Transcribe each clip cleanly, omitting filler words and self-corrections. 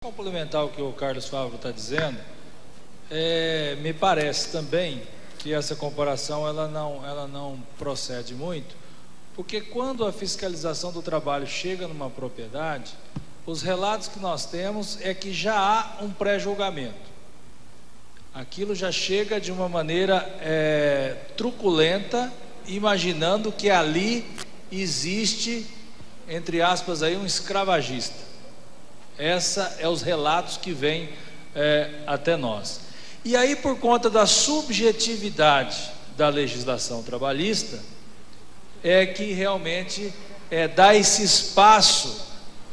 Complementar o que o Carlos Fávaro está dizendo, me parece também que essa comparação ela não procede muito, porque quando a fiscalização do trabalho chega numa propriedade, os relatos que nós temos é que já há um pré-julgamento. Aquilo já chega de uma maneira truculenta, imaginando que ali existe, entre aspas, aí, um escravagista. Essa é os relatos que vêm até nós. E aí, por conta da subjetividade da legislação trabalhista, é que realmente dá esse espaço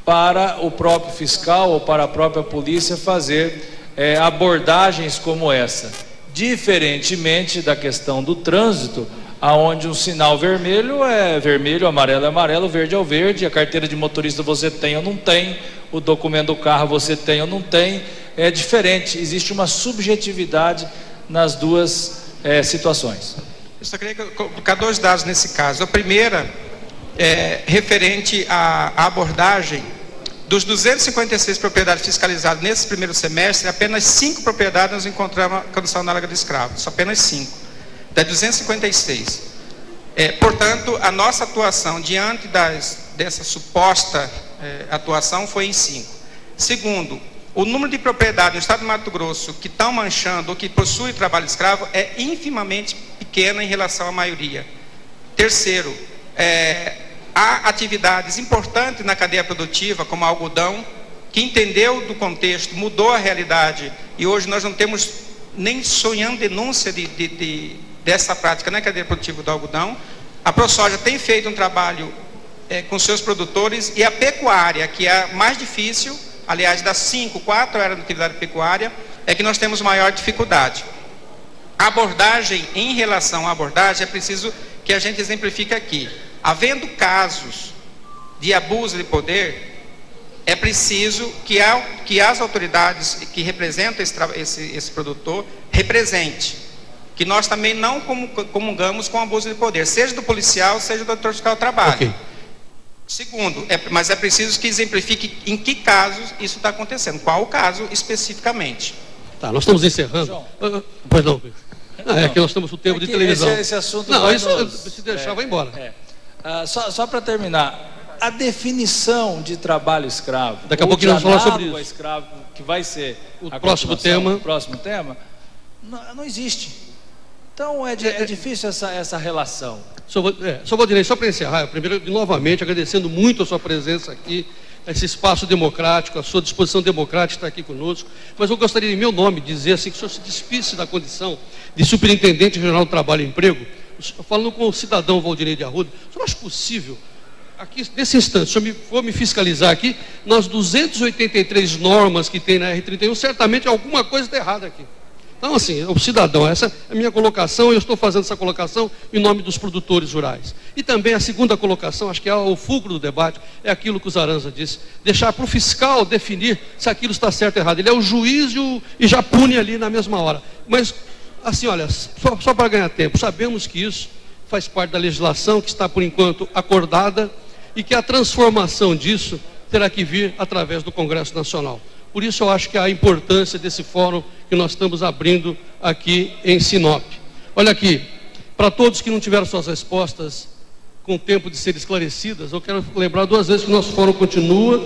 para o próprio fiscal ou para a própria polícia fazer abordagens como essa, diferentemente da questão do trânsito, aonde um sinal vermelho é vermelho, amarelo é amarelo, verde é o verde, a carteira de motorista você tem ou não tem, o documento do carro você tem ou não tem, é diferente, existe uma subjetividade nas duas situações. Eu só queria colocar dois dados nesse caso. A primeira é referente à abordagem. Dos 256 propriedades fiscalizadas nesse primeiro semestre, apenas 5 propriedades nós encontramos a condição análoga de escravo, só apenas 5, das 256. Portanto, a nossa atuação diante dessa suposta atuação foi em 5. Segundo, o número de propriedades no estado de Mato Grosso que estão manchando ou que possuem trabalho escravo é infimamente pequeno em relação à maioria. Terceiro, há atividades importantes na cadeia produtiva, como algodão, que entendeu do contexto, mudou a realidade, e hoje nós não temos nem sonhando denúncia dessa prática na cadeia produtiva do algodão. A ProSoja tem feito um trabalho com seus produtores, e a pecuária, que é a mais difícil, aliás, das 5, 4 áreas de atividade pecuária, é que nós temos maior dificuldade. A abordagem, em relação à abordagem, é preciso que a gente exemplifique aqui. Havendo casos de abuso de poder, é preciso que as autoridades que representam esse produtor represente, que nós também não comungamos com abuso de poder, seja do policial, seja do doutor fiscal do trabalho. Okay. Segundo, mas é preciso que exemplifique em que casos isso está acontecendo, qual o caso especificamente. Tá, nós estamos encerrando. Pois não. É que nós estamos no tempo de televisão. Esse assunto não, isso se deixar vai embora. Só para terminar, a definição de trabalho escravo, daqui a pouco nós vamos falar sobre isso. Escravo, que vai ser o próximo tema, não existe. Então é difícil essa relação. Só para encerrar, primeiro, novamente, agradecendo muito a sua presença aqui, esse espaço democrático, a sua disposição democrática está aqui conosco, mas eu gostaria, em meu nome, dizer assim, que o senhor se despisse da condição de Superintendente Regional do Trabalho e Emprego, falando com o cidadão Valdinei de Arruda. O senhor acha possível, aqui, nesse instante, o senhor for me fiscalizar aqui, nas 283 normas que tem na R31, certamente alguma coisa está errada aqui. Então, assim, o cidadão, essa é a minha colocação, e eu estou fazendo essa colocação em nome dos produtores rurais. E também a segunda colocação, acho que é o fulcro do debate, é aquilo que o Zaranza disse, deixar para o fiscal definir se aquilo está certo ou errado. Ele é o juiz e já pune ali na mesma hora. Mas, assim, olha, só para ganhar tempo, sabemos que isso faz parte da legislação que está, por enquanto, acordada, e que a transformação disso terá que vir através do Congresso Nacional. Por isso eu acho que a importância desse fórum que nós estamos abrindo aqui em Sinop. Olha aqui, para todos que não tiveram suas respostas com tempo de ser esclarecidas, eu quero lembrar duas vezes que o nosso fórum continua.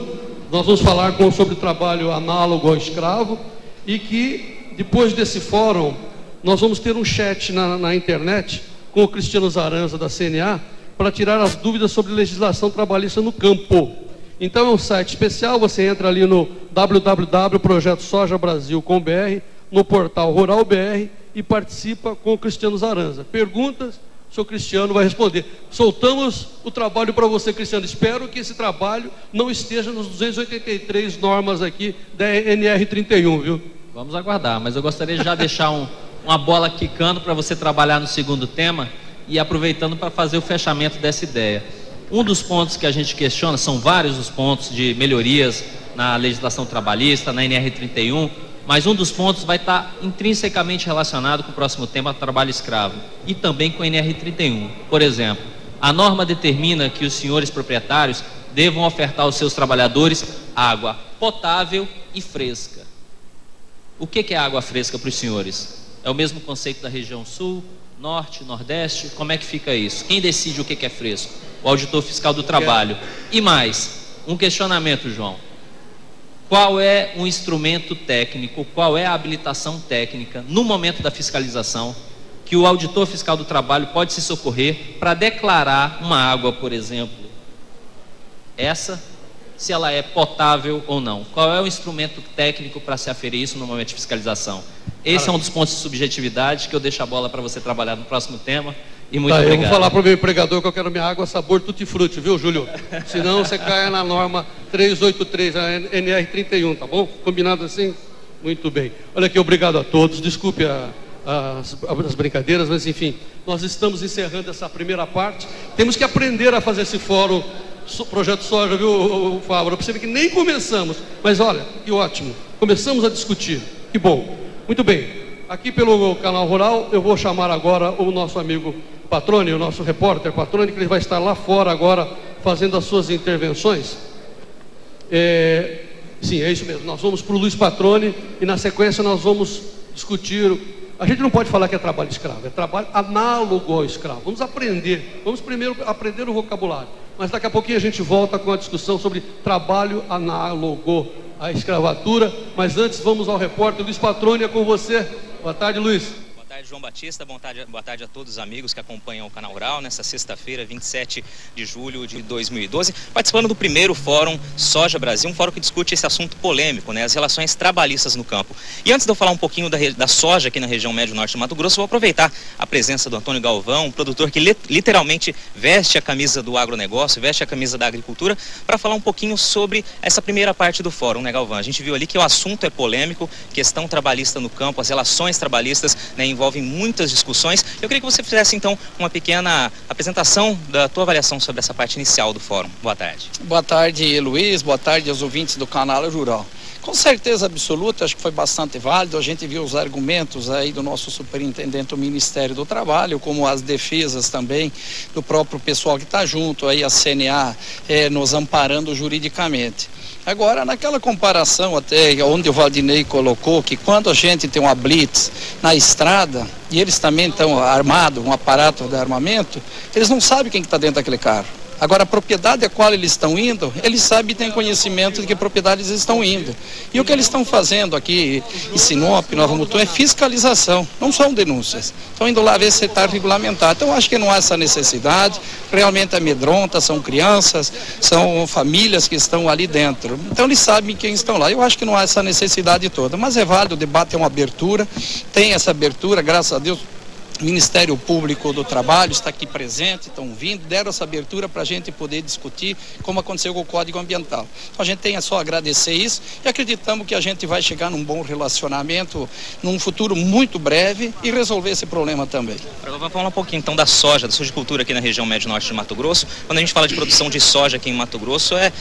Nós vamos falar sobre trabalho análogo ao escravo, e que depois desse fórum nós vamos ter um chat na internet com o Cristiano Zaranza da CNA para tirar as dúvidas sobre legislação trabalhista no campo. Então é um site especial, você entra ali no www.projetosojabrasil.com.br, no portal Rural BR, e participa com o Cristiano Zaranza. Perguntas, o senhor Cristiano vai responder. Soltamos o trabalho para você, Cristiano. Espero que esse trabalho não esteja nos 283 normas aqui da NR31, viu? Vamos aguardar, mas eu gostaria de já deixar uma bola quicando para você trabalhar no segundo tema e aproveitando para fazer o fechamento dessa ideia. Um dos pontos que a gente questiona, são vários os pontos de melhorias na legislação trabalhista, na NR31, mas um dos pontos vai estar intrinsecamente relacionado com o próximo tema, trabalho escravo, e também com a NR31. Por exemplo, a norma determina que os senhores proprietários devam ofertar aos seus trabalhadores água potável e fresca. O que é água fresca para os senhores? É o mesmo conceito da região sul, norte, nordeste? Como é que fica isso? Quem decide o que é fresco? O auditor fiscal do trabalho. E mais, um questionamento, João. Qual é o instrumento técnico, qual é a habilitação técnica no momento da fiscalização que o auditor fiscal do trabalho pode se socorrer para declarar uma água, por exemplo, se ela é potável ou não? Qual é o instrumento técnico para se aferir isso no momento de fiscalização? Esse é um dos pontos de subjetividade que eu deixo a bola para você trabalhar no próximo tema. E muito obrigado. Eu vou falar para o meu empregador que eu quero minha água sabor tutti-frutti, viu, Júlio? Senão você cai na norma 383, a NR31, tá bom? Combinado assim? Muito bem. Olha aqui, obrigado a todos. Desculpe as brincadeiras, mas enfim, nós estamos encerrando essa primeira parte. Temos que aprender a fazer esse fórum Projeto Soja, viu, Fábio? Eu percebi que nem começamos, mas olha, que ótimo. Começamos a discutir, que bom. Muito bem, aqui pelo Canal Rural, eu vou chamar agora o nosso amigo Patrone, o nosso repórter Patrone, que ele vai estar lá fora agora fazendo as suas intervenções. Sim, é isso mesmo, nós vamos para o Luiz Patrone e na sequência nós vamos discutir. A gente não pode falar que é trabalho escravo, é trabalho análogo ao escravo. Vamos aprender, vamos primeiro aprender o vocabulário, mas daqui a pouquinho a gente volta com a discussão sobre trabalho análogo à escravatura. Mas antes vamos ao repórter Luiz Patrone, é com você. Boa tarde, Luiz. Boa tarde, João Batista. Boa tarde a todos os amigos que acompanham o Canal Rural nessa sexta-feira, 27 de julho de 2012, participando do primeiro Fórum Soja Brasil, um fórum que discute esse assunto polêmico, né, as relações trabalhistas no campo. E antes de eu falar um pouquinho da soja aqui na região médio-norte do Mato Grosso, eu vou aproveitar a presença do Antônio Galvão, um produtor que literalmente veste a camisa do agronegócio, veste a camisa da agricultura, para falar um pouquinho sobre essa primeira parte do fórum, né, Galvão? A gente viu ali que o assunto é polêmico, questão trabalhista no campo, as relações trabalhistas, né, envolvem muitas discussões. Eu queria que você fizesse então uma pequena apresentação da tua avaliação sobre essa parte inicial do fórum. Boa tarde. Boa tarde, Luiz. Boa tarde aos ouvintes do Canal Rural. Com certeza absoluta, acho que foi bastante válido. A gente viu os argumentos aí do nosso superintendente do Ministério do Trabalho, como as defesas também do próprio pessoal que está junto aí, a CNA, nos amparando juridicamente. Agora, naquela comparação até onde o Valdinei colocou que quando a gente tem uma blitz na estrada e eles também estão armados, um aparato de armamento, eles não sabem quem está dentro daquele carro. Agora, a propriedade a qual eles estão indo, eles sabem e têm conhecimento de que propriedades eles estão indo. E o que eles estão fazendo aqui em Sinop, Nova Mutum, é fiscalização, não são denúncias. Estão indo lá ver se está regulamentado. Então, acho que não há essa necessidade, realmente amedronta, são crianças, são famílias que estão ali dentro. Então, eles sabem quem estão lá. Eu acho que não há essa necessidade toda, mas é válido, o debate é uma abertura, tem essa abertura, graças a Deus. O Ministério Público do Trabalho está aqui presente, estão vindo, deram essa abertura para a gente poder discutir como aconteceu com o Código Ambiental. Então a gente tem só agradecer isso e acreditamos que a gente vai chegar num bom relacionamento num futuro muito breve e resolver esse problema também. Vamos falar um pouquinho então da sojicultura aqui na região médio-norte de Mato Grosso. Quando a gente fala de produção de soja aqui em Mato Grosso, é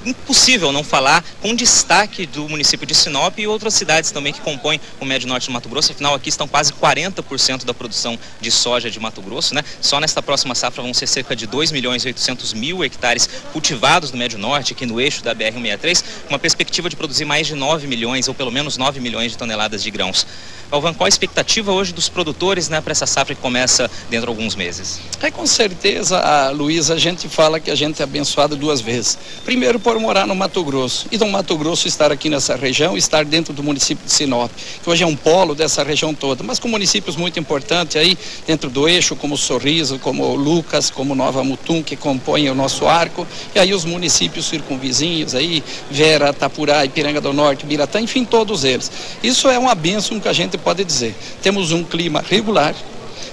impossível não falar com destaque do município de Sinop e outras cidades também que compõem o médio-norte de Mato Grosso. Afinal, aqui estão quase 40% da produção de soja de Mato Grosso, né? Só nesta próxima safra vão ser cerca de 2.800.000 hectares cultivados no Médio-Norte, aqui no eixo da BR-163, com uma perspectiva de produzir mais de 9 milhões, ou pelo menos 9 milhões de toneladas de grãos. Galvão, qual a expectativa hoje dos produtores, né, para essa safra que começa dentro de alguns meses? Com certeza, Luiz, a gente fala que a gente é abençoado duas vezes. Primeiro, por morar no Mato Grosso, e do Mato Grosso estar aqui nessa região, estar dentro do município de Sinop, que hoje é um polo dessa região toda, mas com municípios muito importantes aí, dentro do eixo, como Sorriso, como Lucas, como Nova Mutum, que compõem o nosso arco, e aí os municípios circunvizinhos aí, Vera, Tapurá, Ipiranga do Norte, Biratã, enfim, todos eles. Isso é uma bênção que a gente pode dizer. Temos um clima regular,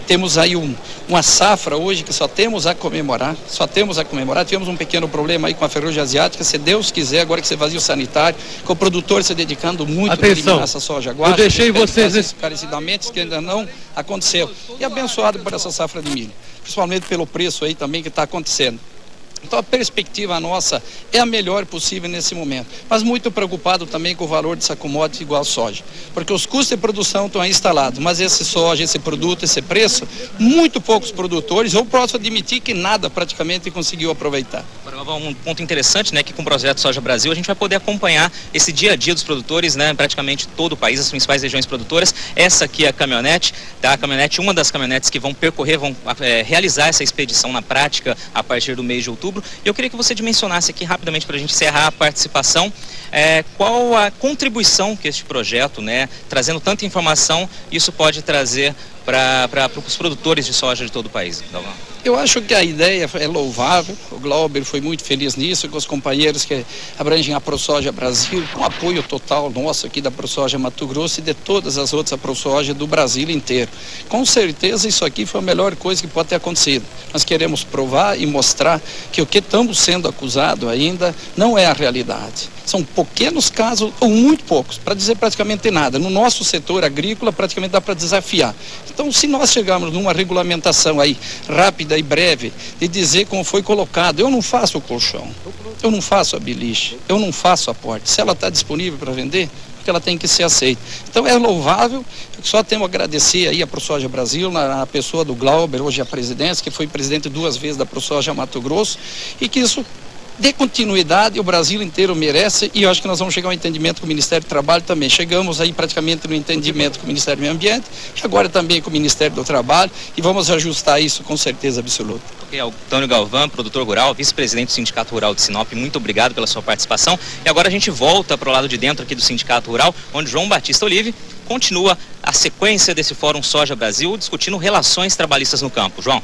temos aí uma safra hoje que só temos a comemorar. Tivemos um pequeno problema aí com a ferrugem asiática, se Deus quiser, agora que você vazia o sanitário, com o produtor se dedicando muito para eliminar essa soja guacha. Eu deixei vocês esclarecidamente que ainda não aconteceu. E abençoado por essa safra de milho, principalmente pelo preço aí também que está acontecendo. Então a perspectiva nossa é a melhor possível nesse momento, mas muito preocupado também com o valor dessa commodity igual soja, porque os custos de produção estão aí instalados, mas esse soja, esse produto, esse preço, muito poucos produtores, eu posso admitir que nada praticamente conseguiu aproveitar. Galvão, um ponto interessante, né, que com o projeto Soja Brasil a gente vai poder acompanhar esse dia a dia dos produtores, né, em praticamente todo o país, as principais regiões produtoras. Essa aqui é a caminhonete, tá? A caminhonete, uma das caminhonetes que vão percorrer, vão realizar essa expedição na prática a partir do mês de outubro. E eu queria que você dimensionasse aqui rapidamente, para a gente encerrar a participação, qual a contribuição que este projeto, né, trazendo tanta informação, isso pode trazer para os produtores de soja de todo o país, Galvão. Eu acho que a ideia é louvável, o Glauber foi muito feliz nisso, com os companheiros que abrangem a ProSoja Brasil, com apoio total nosso aqui da ProSoja Mato Grosso e de todas as outras ProSoja do Brasil inteiro. Com certeza isso aqui foi a melhor coisa que pode ter acontecido. Nós queremos provar e mostrar que o que estamos sendo acusado ainda não é a realidade. São pequenos casos, ou muito poucos, para dizer praticamente nada. No nosso setor agrícola, praticamente dá para desafiar. Então, se nós chegarmos numa regulamentação aí rápida e breve, de dizer como foi colocado, eu não faço o colchão, eu não faço a beliche, eu não faço a porta. Se ela está disponível para vender, porque ela tem que ser aceita. Então, é louvável, só temos a agradecer aí a ProSoja Brasil, na pessoa do Glauber, hoje a presidência, que foi presidente 2 vezes da ProSoja Mato Grosso, e que isso dê continuidade, o Brasil inteiro merece, e eu acho que nós vamos chegar a um entendimento com o Ministério do Trabalho também. Chegamos aí praticamente no entendimento com o Ministério do Meio Ambiente, e agora também com o Ministério do Trabalho, e vamos ajustar isso com certeza absoluta. Ok, Antônio Galvão, produtor rural, vice-presidente do Sindicato Rural de Sinop, muito obrigado pela sua participação. E agora a gente volta para o lado de dentro aqui do Sindicato Rural, onde João Batista Olive continua a sequência desse Fórum Soja Brasil, discutindo relações trabalhistas no campo. João.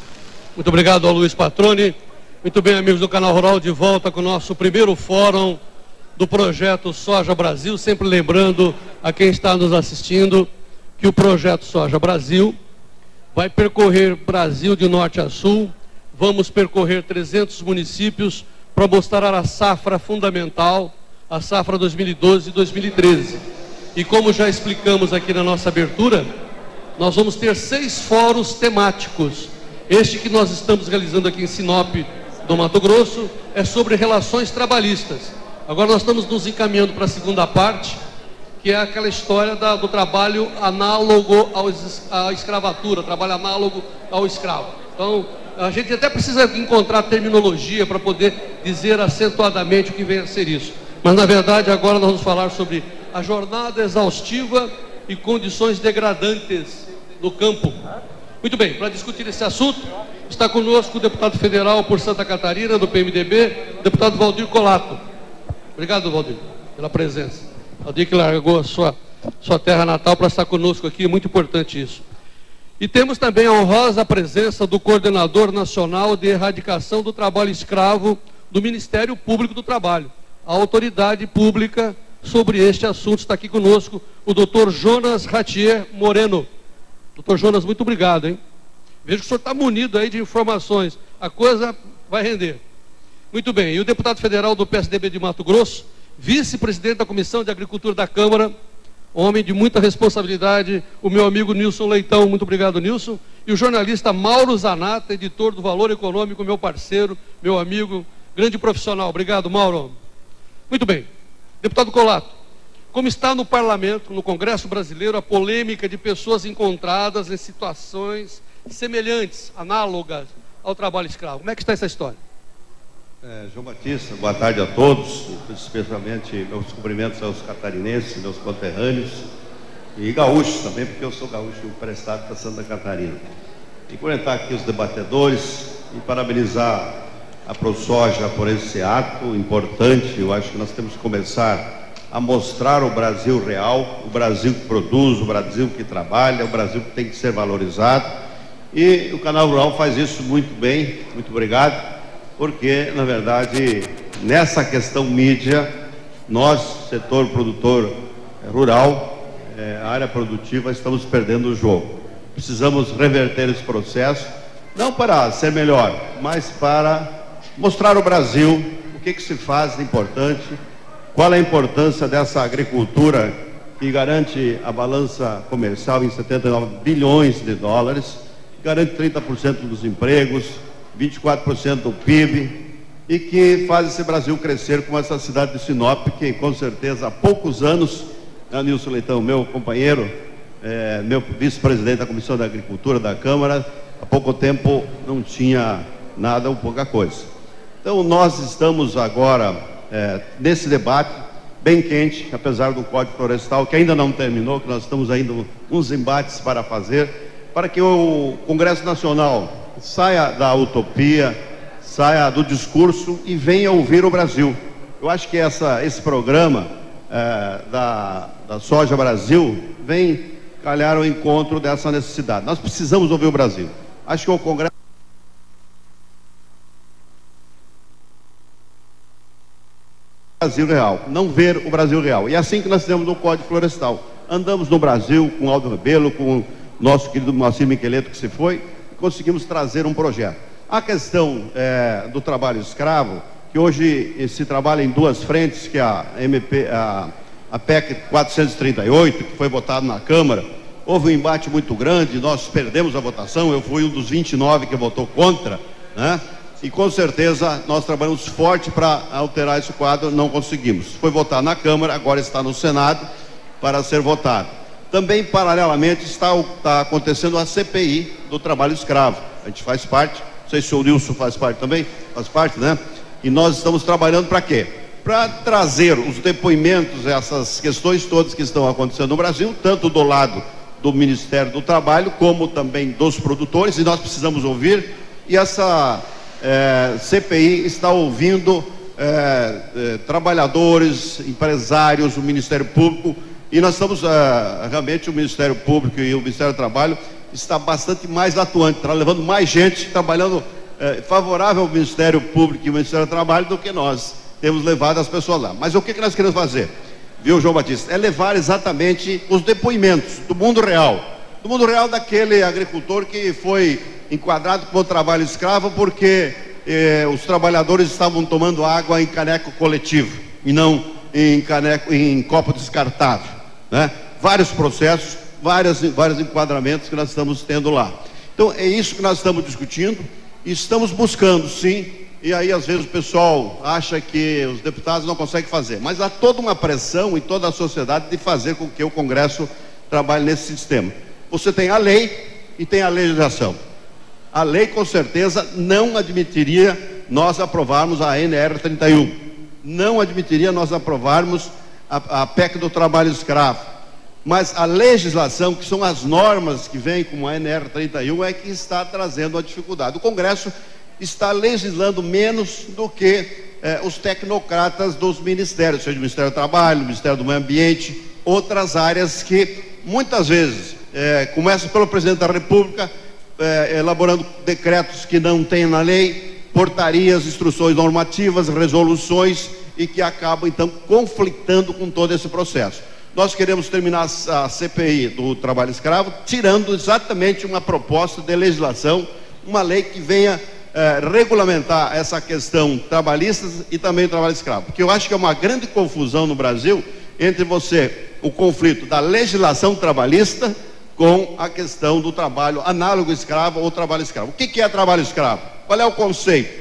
Muito obrigado ao Luiz Patroni. Muito bem, amigos do Canal Rural, de volta com o nosso primeiro fórum do projeto Soja Brasil. Sempre lembrando a quem está nos assistindo que o projeto Soja Brasil vai percorrer Brasil de norte a sul. Vamos percorrer 300 municípios para mostrar a safra fundamental, a safra 2012 e 2013. E como já explicamos aqui na nossa abertura, nós vamos ter 6 fóruns temáticos. Este que nós estamos realizando aqui em Sinop, do Mato Grosso, é sobre relações trabalhistas. Agora nós estamos nos encaminhando para a segunda parte, que é aquela história do trabalho análogo à escravatura, trabalho análogo ao escravo. Então, a gente até precisa encontrar terminologia para poder dizer acentuadamente o que vem a ser isso. Mas, na verdade, agora nós vamos falar sobre a jornada exaustiva e condições degradantes no campo. Muito bem, para discutir esse assunto, está conosco o deputado federal por Santa Catarina, do PMDB, o deputado Valdir Colato. Obrigado, Valdir, pela presença. Valdir que largou a sua terra natal para estar conosco aqui, é muito importante isso. E temos também a honrosa presença do Coordenador Nacional de Erradicação do Trabalho Escravo do Ministério Público do Trabalho. A autoridade pública sobre este assunto está aqui conosco, o doutor Jonas Ratier Moreno. Doutor Jonas, muito obrigado, hein? Vejo que o senhor está munido aí de informações. A coisa vai render. Muito bem. E o deputado federal do PSDB de Mato Grosso, vice-presidente da Comissão de Agricultura da Câmara, homem de muita responsabilidade, o meu amigo Nilson Leitão. Muito obrigado, Nilson. E o jornalista Mauro Zanata, editor do Valor Econômico, meu parceiro, meu amigo, grande profissional. Obrigado, Mauro. Muito bem. Deputado Colato, como está no Parlamento, no Congresso Brasileiro, a polêmica de pessoas encontradas em situações semelhantes, análogas ao trabalho escravo. Como é que está essa história? João Batista, boa tarde a todos, especialmente meus cumprimentos aos catarinenses, meus conterrâneos e gaúchos também, porque eu sou gaúcho emprestado para Santa Catarina. E cumprimentar aqui os debatedores e parabenizar a ProSoja por esse ato importante. Eu acho que nós temos que começar a mostrar o Brasil real, o Brasil que produz, o Brasil que trabalha, o Brasil que tem que ser valorizado. E o Canal Rural faz isso muito bem, muito obrigado, porque, na verdade, nessa questão mídia, nós, setor produtor rural, a área produtiva, estamos perdendo o jogo. Precisamos reverter esse processo, não para ser melhor, mas para mostrar ao Brasil o que se faz de importante, qual é a importância dessa agricultura que garante a balança comercial em 79 bilhões de dólares, garante 30% dos empregos, 24% do PIB e que faz esse Brasil crescer como essa cidade de Sinop, que com certeza há poucos anos, Nilson Leitão, meu companheiro, meu vice-presidente da Comissão da Agricultura da Câmara, há pouco tempo não tinha nada ou pouca coisa. Então, nós estamos agora nesse debate bem quente, apesar do Código Florestal, que ainda não terminou, que nós estamos ainda uns embates para fazer, para que o Congresso Nacional saia da utopia, saia do discurso e venha ouvir o Brasil. Eu acho que esse programa da Soja Brasil vem calhar ao encontro dessa necessidade. Nós precisamos ouvir o Brasil. Acho que o Congresso Brasil real, não ver o Brasil real. E é assim que nós temos no Código Florestal. Andamos no Brasil com Aldo Rebelo, com o nosso querido Moacir Miqueleto, que se foi, e conseguimos trazer um projeto. A questão do trabalho escravo, que hoje se trabalha em duas frentes, que é a PEC 438, que foi votada na Câmara. Houve um embate muito grande, nós perdemos a votação, eu fui um dos 29 que votou contra, né? E com certeza nós trabalhamos forte para alterar esse quadro, não conseguimos. Foi votado na Câmara, agora está no Senado para ser votado. Também, paralelamente, está acontecendo a CPI do trabalho escravo. A gente faz parte, não sei se o Nilson faz parte também, faz parte, né? E nós estamos trabalhando para quê? Para trazer os depoimentos, essas questões todas que estão acontecendo no Brasil, tanto do lado do Ministério do Trabalho, como também dos produtores, e nós precisamos ouvir, e essa CPI está ouvindo trabalhadores, empresários, o Ministério Público, e nós estamos, realmente o Ministério Público e o Ministério do Trabalho está bastante mais atuante, está levando mais gente, trabalhando favorável ao Ministério Público e ao Ministério do Trabalho do que nós temos levado as pessoas lá. Mas o que nós queremos fazer, viu, João Batista? É levar exatamente os depoimentos do mundo real daquele agricultor que foi enquadrado como trabalho escravo porque os trabalhadores estavam tomando água em caneco coletivo e não em copo descartável, né? Vários processos, vários enquadramentos que nós estamos tendo lá. Então é isso que nós estamos discutindo e estamos buscando, sim. E aí às vezes o pessoal acha que os deputados não conseguem fazer, mas há toda uma pressão em toda a sociedade de fazer com que o Congresso trabalhe nesse sistema. Você tem a lei e tem a legislação. A lei com certeza não admitiria nós aprovarmos a NR 31, não admitiria nós aprovarmos a PEC do trabalho escravo, mas a legislação, que são as normas que vêm com a NR 31, é que está trazendo a dificuldade. O Congresso está legislando menos do que os tecnocratas dos ministérios, seja o Ministério do Trabalho, o Ministério do Meio Ambiente, outras áreas que muitas vezes começam pelo presidente da República, elaborando decretos que não tem na lei, portarias, instruções normativas, resoluções, e que acabam então conflitando com todo esse processo. Nós queremos terminar a CPI do trabalho escravo tirando exatamente uma proposta de legislação, uma lei que venha regulamentar essa questão trabalhista e também o trabalho escravo, porque eu acho que é uma grande confusão no Brasil entre o conflito da legislação trabalhista com a questão do trabalho análogo escravo ou trabalho escravo. O que é trabalho escravo? Qual é o conceito?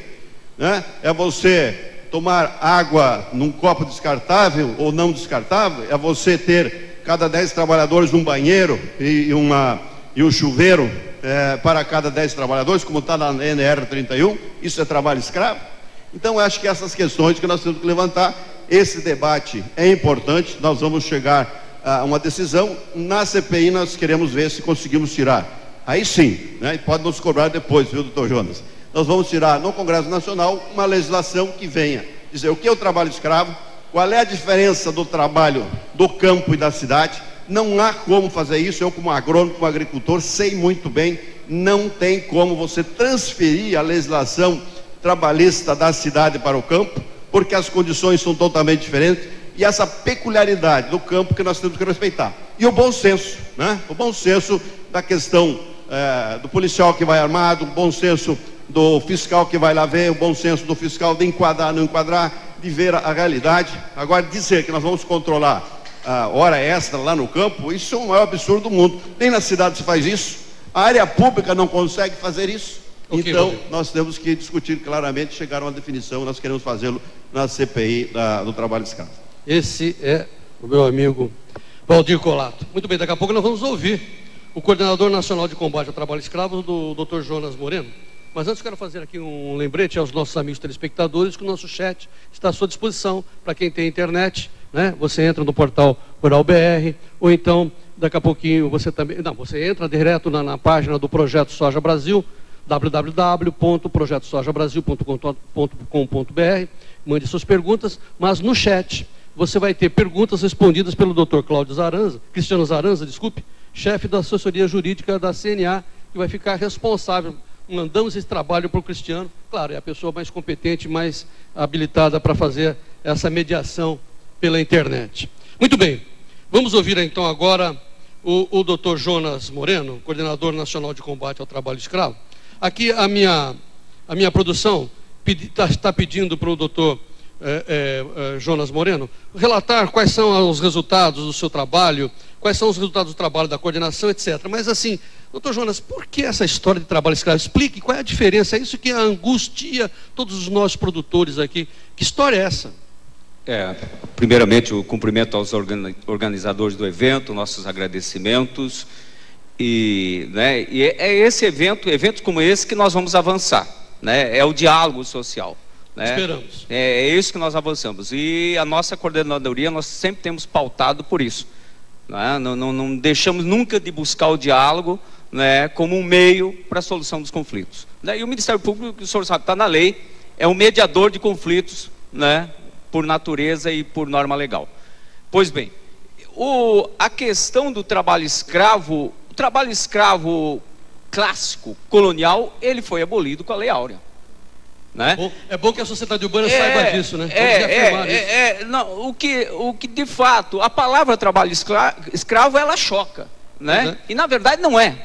Né? É você tomar água num copo descartável ou não descartável? É você ter cada 10 trabalhadores um banheiro e um chuveiro para cada 10 trabalhadores, como está na NR 31? Isso é trabalho escravo? Então eu acho que essas questões que nós temos que levantar, esse debate é importante, nós vamos chegar uma decisão. Na CPI nós queremos ver se conseguimos tirar, aí sim, né? E pode nos cobrar depois, viu, doutor Jonas? Nós vamos tirar no Congresso Nacional uma legislação que venha dizer o que é o trabalho escravo, qual é a diferença do trabalho do campo e da cidade. Não há como fazer isso, eu como agrônomo, como agricultor, sei muito bem, não tem como você transferir a legislação trabalhista da cidade para o campo, porque as condições são totalmente diferentes. E essa peculiaridade do campo que nós temos que respeitar. E o bom senso, né? O bom senso da questão do policial que vai armado, o bom senso do fiscal que vai lá ver, o bom senso do fiscal de enquadrar, não enquadrar, de ver a realidade. Agora, dizer que nós vamos controlar a hora extra lá no campo, isso é o maior absurdo do mundo. Nem na cidade se faz isso. A área pública não consegue fazer isso. Okay, então, nós temos que discutir claramente, chegar a uma definição, nós queremos fazê-lo na CPI do trabalho escravo. Esse é o meu amigo Valdir Colato. Muito bem, daqui a pouco nós vamos ouvir o coordenador nacional de combate ao trabalho escravo, do Dr. Jonas Moreno. Mas antes quero fazer aqui um lembrete aos nossos amigos telespectadores que o nosso chat está à sua disposição para quem tem internet, né? Você entra no portal Rural BR, ou então daqui a pouquinho você também, não, você entra direto na página do Projeto Soja Brasil, www.projetosojabrasil.com.br, mande suas perguntas, mas no chat você vai ter perguntas respondidas pelo Dr. Cristiano Zaranza, chefe da assessoria jurídica da CNA, que vai ficar responsável. Mandamos esse trabalho para o Cristiano, claro, é a pessoa mais competente, mais habilitada para fazer essa mediação pela internet. Muito bem, vamos ouvir então agora o Dr. Jonas Moreno, coordenador nacional de combate ao trabalho escravo. Aqui a minha produção está pedindo para o Dr. Jonas Moreno relatar quais são os resultados do seu trabalho, quais são os resultados do trabalho da coordenação, etc. Mas assim, doutor Jonas, por que essa história de trabalho escravo? Explique qual é a diferença, é isso que angustia todos os nossos produtores aqui. Que história é essa? Primeiramente, o cumprimento aos organizadores do evento, nossos agradecimentos. E é esse eventos como esse que nós vamos avançar, né? É o diálogo social. Né? Esperamos. É isso que nós avançamos. E a nossa coordenadoria, nós sempre temos pautado por isso. Né? Não deixamos nunca de buscar o diálogo, né, como um meio para a solução dos conflitos. Né? E o Ministério Público, o senhor sabe, está na lei, é um mediador de conflitos, né, por natureza e por norma legal. Pois bem, a questão do trabalho escravo, o trabalho escravo clássico, colonial, ele foi abolido com a Lei Áurea. Né? É bom que a sociedade urbana saiba disso, né? Não, o que de fato, a palavra trabalho escravo, ela choca, né? E na verdade não é.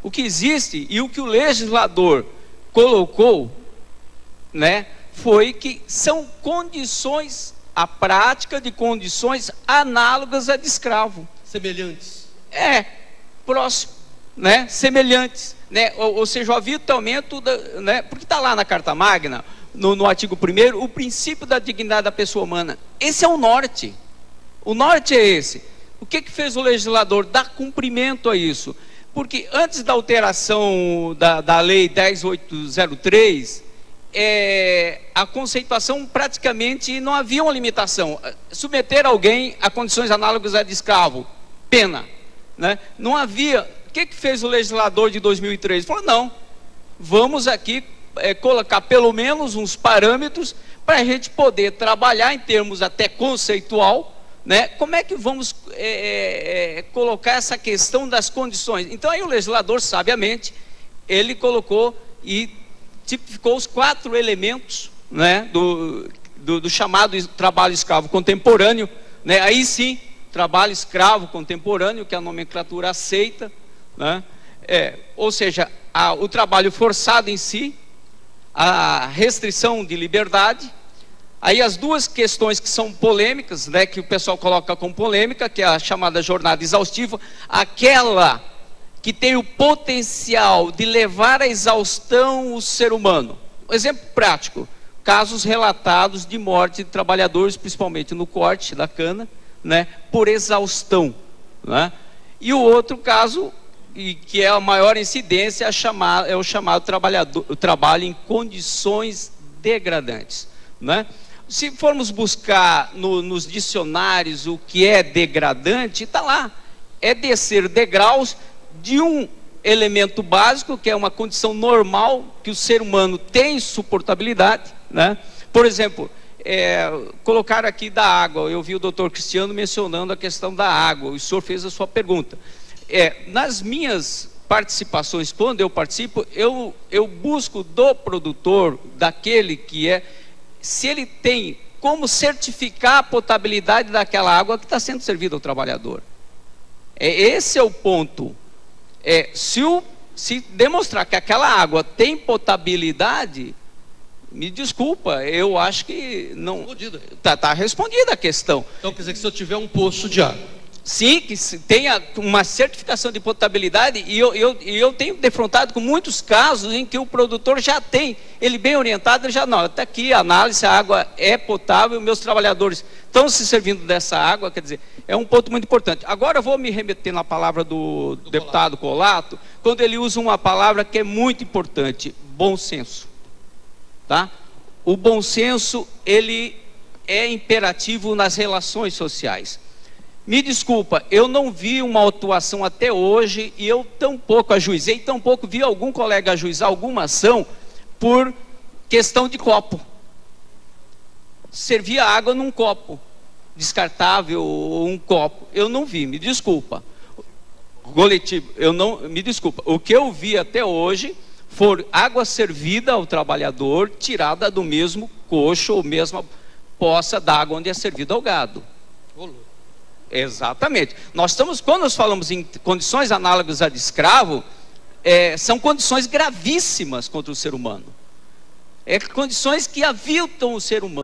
O que existe e o que o legislador colocou, né, foi que são condições, a prática de condições análogas a de escravo. Semelhantes. Próximo, né? Semelhantes. Né? Ou seja, o aviltamento, né? Porque está lá na Carta Magna, no artigo 1º, o princípio da dignidade da pessoa humana. Esse é o norte. O norte é esse. O que fez o legislador? Dar cumprimento a isso. Porque antes da alteração da lei 10.803, a conceituação praticamente não havia uma limitação. Submeter alguém a condições análogas a de escravo, pena. Né? Não havia... O que fez o legislador de 2003? Falou, não, vamos aqui colocar pelo menos uns parâmetros para a gente poder trabalhar em termos até conceitual, né? Como é que vamos colocar essa questão das condições? Então aí o legislador, sabiamente, ele colocou e tipificou os 4 elementos, né, do chamado trabalho escravo contemporâneo, né? Aí sim, trabalho escravo contemporâneo, que a nomenclatura aceita, né? Ou seja, o trabalho forçado em si, a restrição de liberdade. Aí as duas questões que são polêmicas, né, que o pessoal coloca como polêmica, que é a chamada jornada exaustiva, aquela que tem o potencial de levar à exaustão o ser humano. Um exemplo prático, casos relatados de morte de trabalhadores, principalmente no corte da cana, né, por exaustão, né? E o outro caso, e que é a maior incidência, é o chamado trabalho em condições degradantes, né? Se formos buscar nos dicionários o que é degradante, está lá, é descer degraus de um elemento básico, que é uma condição normal, que o ser humano tem suportabilidade, né? Por exemplo, colocar aqui da água, eu vi o doutor Cristiano mencionando a questão da água, o senhor fez a sua pergunta. Nas minhas participações, quando eu participo, eu busco do produtor, daquele que se ele tem como certificar a potabilidade daquela água que está sendo servida ao trabalhador. Esse é o ponto. Se demonstrar que aquela água tem potabilidade, me desculpa, eu acho que não está respondida a questão. Então quer dizer que se eu tiver um poço de água, sim, que tenha uma certificação de potabilidade, e eu tenho defrontado com muitos casos em que o produtor já tem, ele bem orientado, ele já, não, está aqui a análise, a água é potável, meus trabalhadores estão se servindo dessa água, quer dizer, é um ponto muito importante. Agora eu vou me remeter na palavra do deputado Colato, quando ele usa uma palavra que é muito importante, bom senso, tá? O bom senso, ele é imperativo nas relações sociais. Me desculpa, eu não vi uma atuação até hoje, e eu tampouco ajuizei, tampouco vi algum colega ajuizar alguma ação por questão de copo. Servia água num copo descartável ou um copo. Eu não vi, me desculpa. Coletivo, me desculpa. O que eu vi até hoje foi água servida ao trabalhador, tirada do mesmo coxo ou mesma poça d'água onde é servida ao gado. Exatamente. Nós estamos, quando nós falamos em condições análogas a de escravo, são condições gravíssimas contra o ser humano. Condições que aviltam o ser humano.